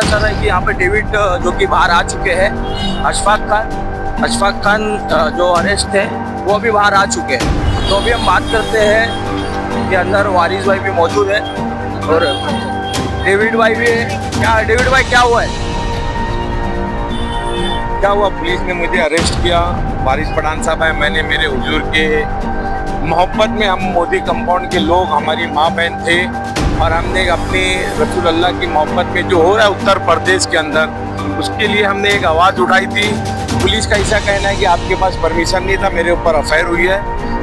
पता चला है कि यहाँ पे डेविड जो कि बाहर आ चुके हैं, अशफाक खान जो अरेस्ट थे वो भी बाहर आ चुके हैं। तो अभी हम बात करते हैं कि अंदर वारिस भाई भी मौजूद है और डेविड भाई भी है। क्या डेविड भाई क्या हुआ है? क्या हुआ, पुलिस ने मुझे अरेस्ट किया। वारिस पठान साहब है, मैंने मेरे हुजूर के मोहब्बत में, हम मोदी कंपाउंड के लोग, हमारी माँ बहन थे और हमने अपनी रसूल अल्लाह की मोहब्बत में जो हो रहा है उत्तर प्रदेश के अंदर, उसके लिए हमने एक आवाज़ उठाई थी। पुलिस का ऐसा कहना है कि आपके पास परमिशन नहीं था, मेरे ऊपर अफेयर हुई है।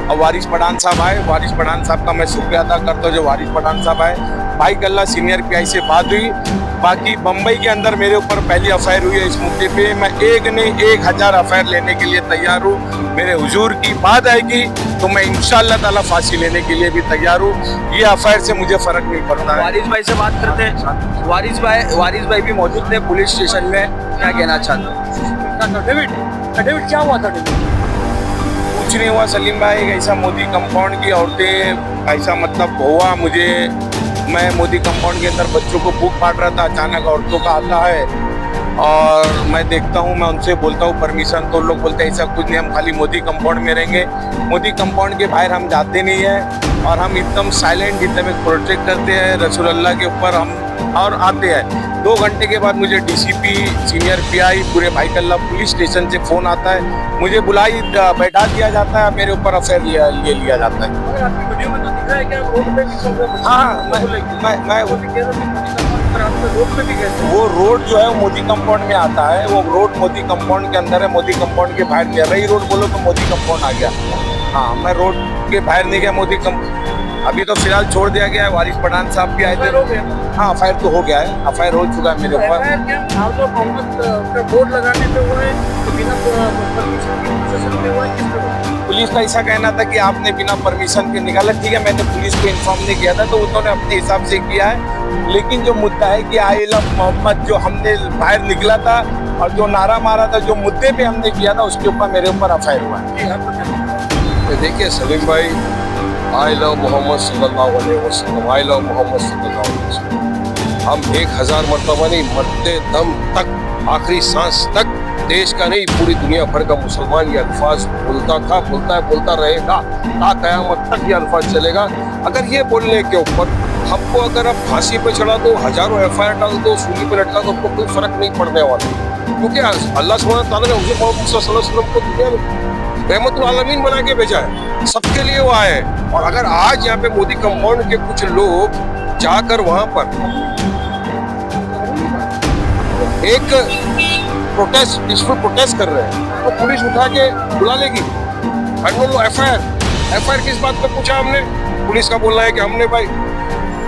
और वारिस पठान साहब आए, वारिस पठान साहब का मैं शुक्रिया अदा करता हूँ जो वारिस पठान साहब आए। भाई कल्ला सीनियर PI से बात हुई। बाकी बम्बई के अंदर मेरे ऊपर पहली अफेयर हुई है, इस मुद्दे पे मैं एक नहीं 1000 अफेयर लेने के लिए तैयार हूँ। मेरे हुजूर की बात आएगी तो मैं इंशाअल्लाह ताला फांसी लेने के लिए भी तैयार हूँ। ये अफेयर से मुझे फर्क नहीं पड़ता है। वारिस भाई से बात करते हैं। वारिस भाई भी मौजूद थे पुलिस स्टेशन में, क्या कहना चाहते? डेविड क्या हुआ था? कुछ नहीं हुआ सलीम भाई, ऐसा मोदी कंपाउंड की औरतें, ऐसा मतलब हुआ मुझे, मैं मोदी कंपाउंड के अंदर बच्चों को भूख बांट रहा था, अचानक औरतों का आता है और मैं देखता हूँ, मैं उनसे बोलता हूँ परमिशन, तो लोग बोलते हैं ऐसा कुछ नहीं, हम खाली मोदी कंपाउंड में रहेंगे, मोदी कंपाउंड के बाहर हम जाते नहीं हैं और हम एकदम साइलेंट, एकदम एक प्रोटेक्ट करते हैं रसूल अल्लाह के ऊपर हम और आते हैं। 2 घंटे के बाद मुझे DCP सीनियर PI पूरे भाई कल्ला पुलिस स्टेशन से फ़ोन आता है, मुझे बुलाई बैठा दिया जाता है, मेरे ऊपर अफेयर ले लिया जाता है। वीडियो में तो दिख रहा है कि आप रोड पे भी चल रहे हो। हाँ, मैं रोड पे भी गए थे। वो रोड जो है वो मोदी कंपाउंड में आता है, वो रोड मोदी कंपाउंड के अंदर है, मोदी कंपाउंड के बाहर नहीं है। रही रोड बोलो तो मोदी कंपाउंड आ गया। हाँ, मैं रोड के बाहर नहीं गया, मोदी अभी तो फिलहाल छोड़ दिया गया है। वारिस पठान साहब भी आए थे। हाँ, अफेयर तो हो गया है, अफेयर हो चुका है मेरे ऊपर। बोर्ड लगाने पे हुआ है तो बिना परमिशन के प्रोसेस में हुआ है, किस तरह? पुलिस का ऐसा कहना था कि आपने बिना परमिशन के निकाला। ठीक है, मैंने पुलिस को इन्फॉर्म नहीं किया था तो उन्होंने अपने हिसाब से किया है, लेकिन जो मुद्दा है कि आई लव मोहम्मद जो हमने बाहर निकला था और जो नारा मारा था, जो मुद्दे पे हमने किया था, उसके ऊपर मेरे ऊपर अफेयर हुआ है। देखिए सलीम भाई, आई लव मोहम्मद सल्लल्लाहु अलैहि वसल्लम, आई लव मोहम्मद सल्लल्लाहु अलैहि वसल्लम। हम 1000 मरतबा नहीं, मरते दम तक, आखिरी सांस तक देश का नहीं पूरी दुनिया भर का मुसलमान ये अल्फाज बोलता था, बोलता है, बोलता रहेगा, ता क़यामत तक ये अल्फाज चलेगा। अगर ये बोलने के ऊपर हमको अगर आप फांसी पे चढ़ा दो, हजारों FIR डाल दो, सूली पे लटका दो, हमको कोई फर्क नहीं पड़ने वाला, क्योंकि अल्लाह सुब्हानहू व तआला ने हुज़ूर मोहम्मद सल्लल्लाहु अलैहि वसल्लम को दुनिया में रहमतुल आलमीन बना के भेजा है, सबके लिए वो आए हैं। और अगर आज यहाँ पे मोदी कंपाउंड के कुछ लोग जाकर वहां पर एक प्रोटेस्ट, पीसफुल प्रोटेस्ट कर रहे हैं, तो पुलिस उठा के बुला लेगी। FIR किस बात पे पूछा हमने? पुलिस का बोलना है कि हमने भाई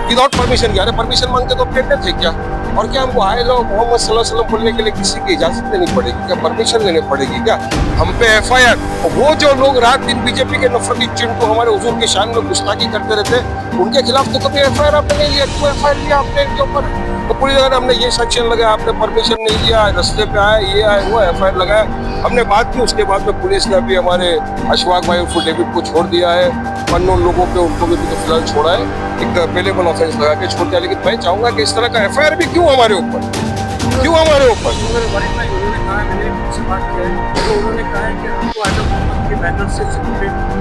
विदाउट परमिशन किया। अरे परमिशन मांगते तो कहते थे क्या? और क्या हमको आई लव मोहम्मद सल्लल्लाहु अलैहि वसल्लम बोलने के लिए किसी की इजाजत लेनी पड़ेगी क्या? परमिशन लेनी पड़ेगी क्या? हम पे FIR, वो जो लोग रात दिन बीजेपी के नफरती चिंटू हमारे हुजूर की शान में गुस्ताखी करते रहते, उनके खिलाफ तो कभी FIR आपने नहीं लिया। क्यों FIR लिया आपने इनके ऊपर? तो पुलिस अगर हमने ये सेक्शन लगाया, आपने परमिशन नहीं लिया, रास्ते पे आए, ये आए, वो FIR लगाया, हमने बात की। उसके बाद में पुलिस ने अभी हमारे अशफाक भाई उर्फ डेविड को छोड़ दिया है। अन्य लोगों पे उनको भी तो फिलहाल छोड़ा है, एक अवेलेबल ऑफेंस लगा के छोड़ दिया। लेकिन मैं चाहूंगा कि इस तरह का FIR भी क्यों हमारे ऊपर, क्यों हमारे ऊपर? उन्होंने कहा है कि हमको आई लव मोहम्मद के बैनर से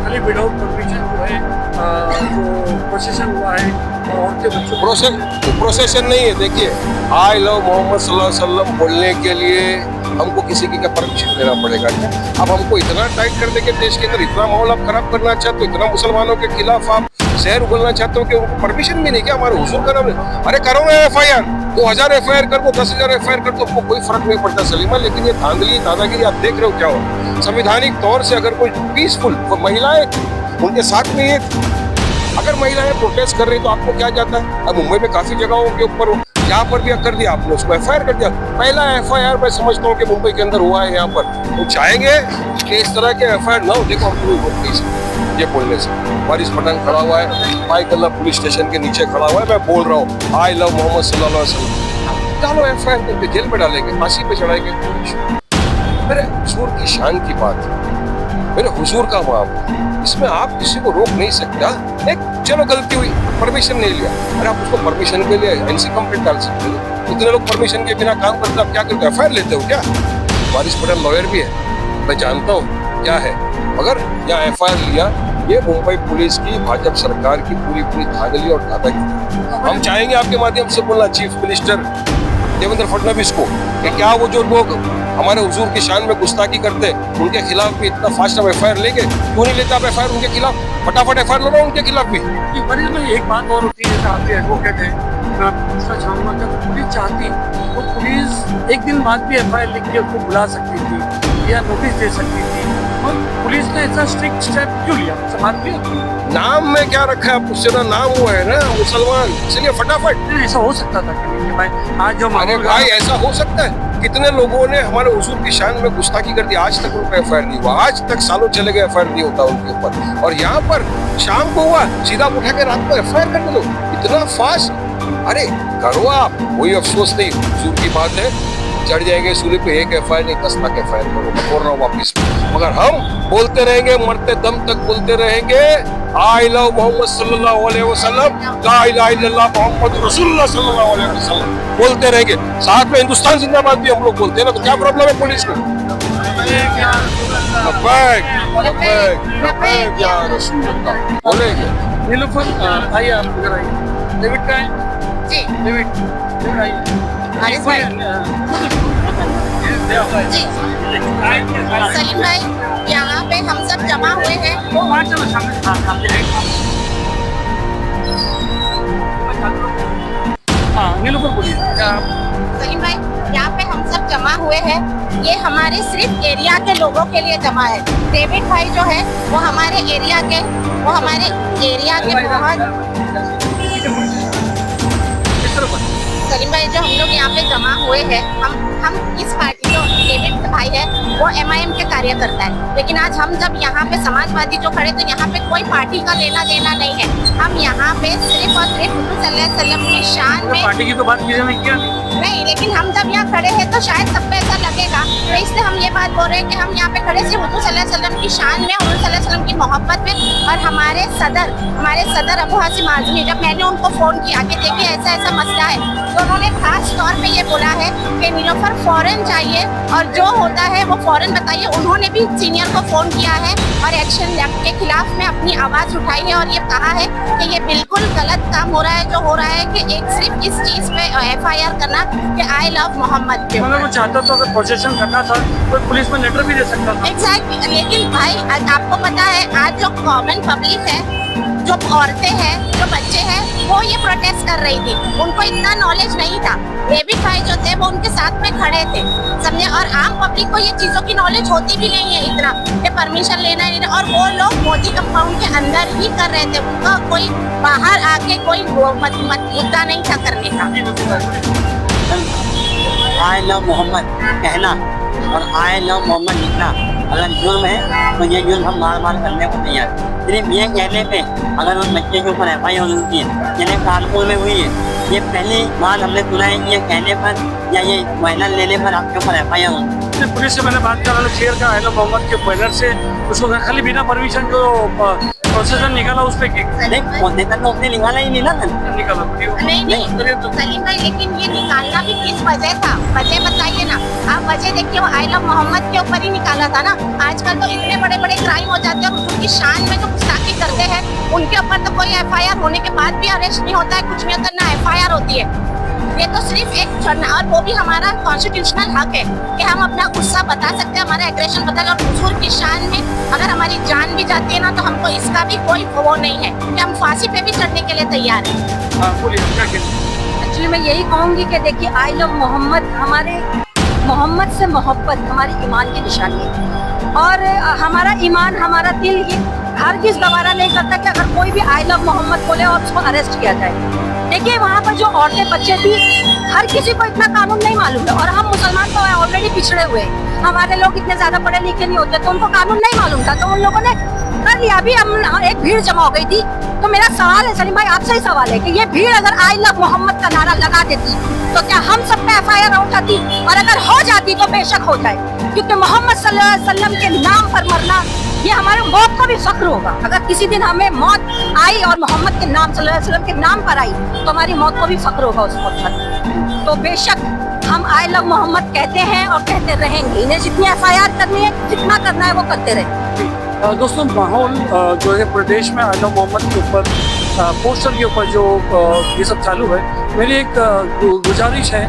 खाली विदाउट परमिशन जो है जो प्रोसेशन हुआ है और औरतें बच्चों प्रोसेशन नहीं है। देखिए, आई लव मोहम्मद सल्लल्लाहु अलैहि वसल्लम बोलने के लिए हमको किसी की क्या परमिशन लेना पड़ेगा क्या? अब हमको इतना टाइट कर देंगे, देश के अंदर इतना माहौल आप खराब करना चाहते हो, इतना मुसलमानों के खिलाफ आप शहर उगलना चाहते हो कि उनको परमिशन भी नहीं क्या? हमारे हुजूर का नाम है। अरे करो ना FIR, 2000 FIR कर दो, 10,000 FIR कर दो, आपको कोई फर्क नहीं पड़ता सलीमा। लेकिन ये धांधली, दादागिरी आप देख रहे हो क्या हो? संवैधानिक तौर से अगर कोई पीसफुल महिलाएं उनके साथ में, अगर महिलाएं प्रोटेस्ट कर रही तो आपको क्या जाता है? अब मुंबई में काफी जगहों के ऊपर यहाँ पर भी कर दिया आपने, उसको FIR कर दिया। पहला FIR मैं समझता हूँ कि मुंबई के अंदर हुआ है। यहाँ पर वो चाहेंगे कि इस तरह के FIR ना हो। देखो, हम कोई रोक नहीं सकते ये बोलने से। वारिस पठान खड़ा हुआ है, भाई कल्ला पुलिस स्टेशन के नीचे खड़ा हुआ है, मैं बोल रहा हूँ आई लव मोहम्मद सल्लल्लाहु अलैहि वसल्लम। डालो FIR करके जेल में डालेंगे, फांसी पे चढ़ाएंगे। मेरे हुजूर की शान की बात है, मेरे हुजूर का मामला, इसमें आप किसी को रोक नहीं सकते। एक चलो गलती हुई, परमिशन नहीं लिया, अरे आप उसको परमिशन के लिए NC कंप्लेंट डाल सकते हो। इतने लोग परमिशन के बिना काम करते, आप क्या करते हो? एफआईआर लेते हो क्या? वारिस पठान लॉयर भी है, मैं जानता हूँ क्या है, मगर यहाँ एफआईआर लिया, ये मुंबई पुलिस की, भाजपा सरकार की पूरी धांधली और दादागिरी। हम चाहेंगे आपके माध्यम से बोलना चीफ मिनिस्टर देवेंद्र फडणवीस को कि क्या वो जो लोग हमारे हुजूर की शान में गुस्ताखी करते उनके खिलाफ भी इतना फास्ट आप एफआईआर लेंगे? क्यों नहीं लेते आप एफआईआर उनके खिलाफ? फटाफट एफआईआर लो उनके खिलाफ भी। मरीज में एक बात और होती है, जैसे आप भी एडवोकेट हैं, मैं आपको पूछना चाहूँगा कि अगर पुलिस चाहती तो पुलिस एक दिन बाद भी एफआईआर लिख के उसको बुला सकती थी या नोटिस दे सकती थी, और पुलिस ने ऐसा स्ट्रिक्ट स्टेप क्यों लिया? समाज लिया नाम में क्या रखा है? उससे ना नाम हुआ है ना मुसलमान, इसलिए फटाफट। ऐसा हो सकता था कि भाई आज जो अरे भाई ऐसा हो सकता है? कितने लोगों ने हमारे हुजूर की शान में गुस्ताखी कर दी, आज तक उन पर एफआईआर नहीं हुआ, आज तक सालों चले गए एफआईआर नहीं होता उनके ऊपर, और यहाँ पर शाम को हुआ, सीधा उठा के रात को एफआईआर कर दो, इतना फास्ट। अरे करो आप, कोई अफसोस नहीं, हुजूर की बात है, चढ़ जाएंगे सूर्य पे, एक एफआईआर नहीं 10 लाख एफआईआर करो, मैं बोल रहा हूँ वापिस। मगर हम बोलते रहेंगे, मरते दम तक बोलते रहेंगे, आई लव मोहम्मद सल्लल्लाहु अलैहि वसल्लम, ला इलाहा इल्लल्लाह मोहम्मद रसूलुल्लाह सल्लल्लाहु अलैहि वसल्लम बोलते रहेंगे। साथ में हिंदुस्तान जिंदाबाद भी हम लोग बोलते हैं ना, तो क्या प्रॉब्लम है पुलिस को? बोलेंगे। नीलूफर आइए, आप इधर आइए। डेविड का है जी डेविड आइए। हारिस भाई जी, सलीम भाई, यहाँ पे हम सब जमा हुए हैं। वो वहाँ चलो सामने। हाँ नीलूफर बोलिए क्या आप? सलीम भाई, यहाँ पे हम सब जमा हुए हैं, ये हमारे सिर्फ एरिया के लोगों के लिए जमा है। डेविड भाई जो है वो हमारे एरिया के सलीम भाई, जो हम लोग यहाँ पे जमा हुए हैं, हम इस पार्टी, जो डेविड भाई है वो MIM के कार्यकर्ता है, लेकिन आज हम जब यहाँ पे समाजवादी जो खड़े, तो यहाँ पे कोई पार्टी का लेना देना नहीं है। हम यहाँ पे सिर्फ और सिर्फ हुजूर सल्लल्लाहु अलैहि वसल्लम की शान में, पार्टी की तो बात कीजिए ना, क्या नहीं, लेकिन हम जब यहाँ खड़े हैं तो शायद सबको ऐसा लगेगा, तो इसलिए हम ये बात बोल रहे हैं कि हम यहाँ पे खड़े सिर्फ हुजूर सल्लल्लाहु अलैहि वसल्लम की शान में, हुजूर सल्लल्लाहु अलैहि वसल्लम की मोहब्बत में। और हमारे सदर अबू हाशिम आजमी, जब मैंने उनको फोन किया कि देखिए ऐसा ऐसा मसला है, तो उन्होंने खास तौर पे ये बोला है कि नीलोफर फौरन जाइए और जो होता है वो फौरन बताइए। उन्होंने भी सीनियर को फोन किया है और एक्शन के खिलाफ में अपनी आवाज उठाई है और ये कहा है कि ये बिल्कुल गलत काम हो रहा है, जो हो रहा है कि एक सिर्फ इस चीज पे FIR करना कि आई लव मोहम्मद के। अगर वो चाहता तो अगर प्रोसेशन करना था तो पुलिस में लेटर भी दे सकता था। एग्जैक्टली, लेकिन भाई आपको पता है आज जो कॉमन पब्लिक है, जो औरतें हैं, जो बच्चे हैं, वो ये प्रोटेस्ट कर रही थी, उनको इतना नॉलेज नहीं था। डेविड भाई जो थे वो उनके साथ में खड़े थे, समझे, और आम पब्लिक को ये चीजों की नॉलेज होती भी नहीं है इतना कि परमिशन लेना है, और वो लोग मोदी कंपाउंड के अंदर ही कर रहे थे, उनका कोई बाहर आके कोई मुद्दा नहीं था करने का। आई लव मोहम्मद कहना और आई लव मोहम्मद लिखना अगर जुर्म है तो ये जुर्म हम बार बार करने को तैयार। सिर्फ ये कहने पे अगर उस बच्चे के ऊपर FIR होती है, जिन्हें कानपुर में हुई है, ये पहली बार हमने सुना है कि ये कहने पर या ये बैनर लेने पर आपके ऊपर FIR होती है। पुलिस से मैंने बात करा, शेयर का आई लव मोहम्मद के बैनर से उसको खाली बिना परमिशन जो प्रोसेसन निकाला उस पे नहीं, प्रोसेसन तो उसने निकाला ही नहीं ना, निकाला नहीं सलीम भाई, लेकिन ये निकालना भी किस वजह था? वजह बताइए ना आप। वजह देखिए, वो आई लव मोहम्मद के ऊपर ही निकाला था ना। आजकल तो इतने बड़े बड़े क्राइम हो जाते हैं, उनकी शान में जो गुस्ताखी करते हैं उनके ऊपर तो कोई FIR होने के बाद भी अरेस्ट नहीं होता है, कुछ नहीं होता, ना FIR होती है। ये तो सिर्फ एक छोड़ना, और वो भी हमारा कॉन्स्टिट्यूशनल हक है कि हम अपना गुस्सा बता सकते हैं, हमारा एग्रेशन बता सकते हैं। और हुजूर की शान में अगर हमारी जान भी जाती है ना, तो हमको इसका भी कोई वो नहीं है कि हम फांसी पे भी चढ़ने के लिए तैयार हैं। एक्चुअली मैं यही कहूँगी कि देखिए, आई लव मोहम्मद, हमारे मोहम्मद से मोहब्बत हमारी ईमान की निशानी है, और हमारा ईमान, हमारा दिल ये हरगिज़ गवारा नहीं करता कि अगर कोई भी आई लव मोहम्मद बोले और उसको अरेस्ट किया जाए। देखिए, वहाँ पर जो औरतें बच्चे थी, हर किसी को इतना कानून नहीं मालूम है, और हम मुसलमान तो ऑलरेडी पिछड़े हुए हैं, हमारे लोग इतने ज्यादा पढ़े लिखे नहीं होते, तो उनको कानून नहीं मालूम था, तो उन लोगों ने कर लिया। अभी हम एक भीड़ जमा हो गई थी, तो मेरा सवाल है सलीम भाई, आपसे ही सवाल है कि ये भीड़ अगर आई लव मोहम्मद का नारा लगा देती तो क्या हम सब पे FIR हो जाती? और अगर हो जाती तो बेशक हो जाए, क्योंकि मोहम्मद सल्लल्लाहु अलैहि वसल्लम के नाम पर मरना ये हमारे मौत को भी फख्र होगा। अगर किसी दिन हमें मौत आई और मोहम्मद के नाम सल्लल्लाहु अलैहि वसल्लम के नाम पर आई, तो हमारी मौत को भी फख्र होगा उस मौत पर। तो बेशक हम आई लव मोहम्मद कहते हैं और कहते रहेंगे। इन्हें जितनी FIR करनी है, जितना करना है वो करते रहे। दोस्तों माहौल जो है प्रदेश में आई लव मोहम्मद के ऊपर पोस्टर के ऊपर जो ये सब चालू है, मेरी एक गुजारिश है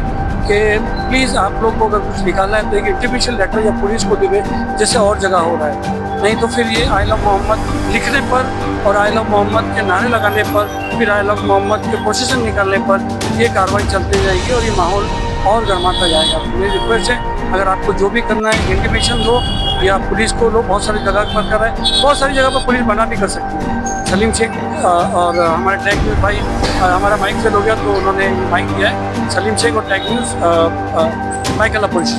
कि प्लीज़ आप लोग को अगर कुछ निकालना है तो एक इंटीमेशन लेटर या पुलिस को देवे, जैसे और जगह हो रहा है। नहीं तो फिर ये आई लव मोहम्मद लिखने पर और आई लव मोहम्मद के नारे लगाने पर, फिर आई लव मोहम्मद के प्रोसेसन निकालने पर ये कार्रवाई चलती जाएगी और ये माहौल और गर्माता जाएगा। मेरी रिक्वेस्ट है, अगर आपको जो भी करना है इंटीमेशन दो या पुलिस को लो। बहुत सारी जगह पर कर रहे हैं, बहुत सारी जगह पर पुलिस बना भी कर सकती है। सलीम शेख और हमारे टैग न्यूज़ भाई, हमारा माइक फेल हो गया तो उन्होंने माइक दिया है। सलीम शेख और टैग न्यूज़ माइक अल्लाह पुलिस।